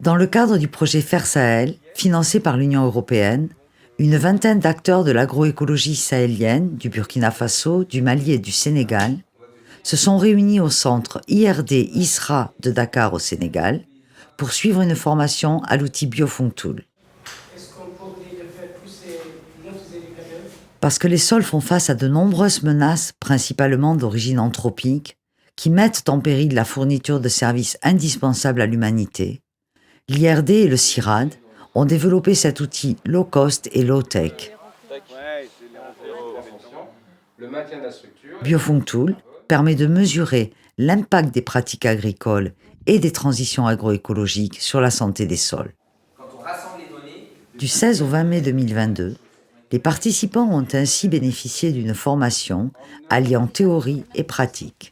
Dans le cadre du projet Faire Sahel, financé par l'Union européenne, une vingtaine d'acteurs de l'agroécologie sahélienne, du Burkina Faso, du Mali et du Sénégal, se sont réunis au centre IRD ISRA de Dakar au Sénégal pour suivre une formation à l'outil Biofunctool. Parce que les sols font face à de nombreuses menaces, principalement d'origine anthropique, qui mettent en péril la fourniture de services indispensables à l'humanité, l'IRD et le CIRAD ont développé cet outil low-cost et low-tech. Biofunctool permet de mesurer l'impact des pratiques agricoles et des transitions agroécologiques sur la santé des sols. Du 16 au 20 mai 2022, les participants ont ainsi bénéficié d'une formation alliant théorie et pratique.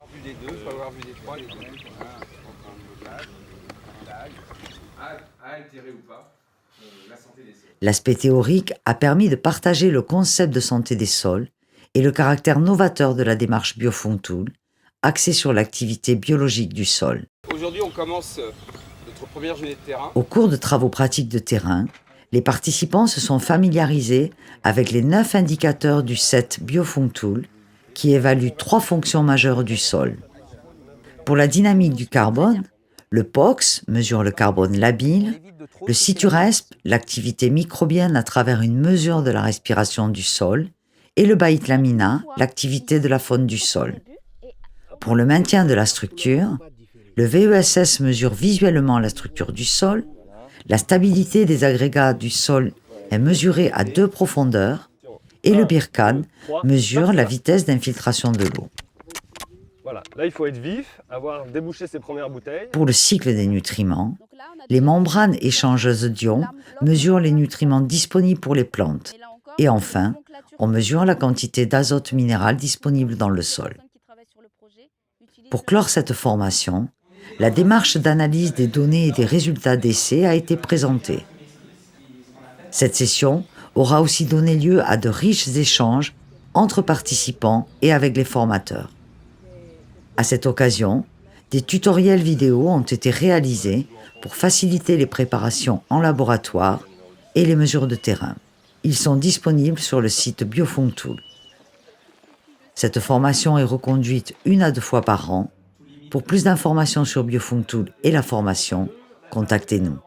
L'aspect théorique a permis de partager le concept de santé des sols et le caractère novateur de la démarche Biofunctool, axée sur l'activité biologique du sol. Aujourd'hui, on commence notre première journée de terrain. Au cours de travaux pratiques de terrain, les participants se sont familiarisés avec les 9 indicateurs du set Biofunctool qui évaluent 3 fonctions majeures du sol. Pour la dynamique du carbone, le POX mesure le carbone labile, le CITURESP, l'activité microbienne à travers une mesure de la respiration du sol, et le BAIT Lamina, l'activité de la faune du sol. Pour le maintien de la structure, le VESS mesure visuellement la structure du sol, la stabilité des agrégats du sol est mesurée à 2 profondeurs, et le BIRCAN mesure la vitesse d'infiltration de l'eau. Voilà, là il faut être vif, avoir débouché ses premières bouteilles. Pour le cycle des nutriments, les membranes échangeuses d'ions mesurent les nutriments disponibles pour les plantes. Et enfin, on mesure la quantité d'azote minéral disponible dans le sol. Pour clore cette formation, la démarche d'analyse des données et des résultats d'essais a été présentée. Cette session aura aussi donné lieu à de riches échanges entre participants et avec les formateurs. À cette occasion, des tutoriels vidéo ont été réalisés pour faciliter les préparations en laboratoire et les mesures de terrain. Ils sont disponibles sur le site Biofunctool. Cette formation est reconduite 1 à 2 fois par an. Pour plus d'informations sur Biofunctool et la formation, contactez-nous.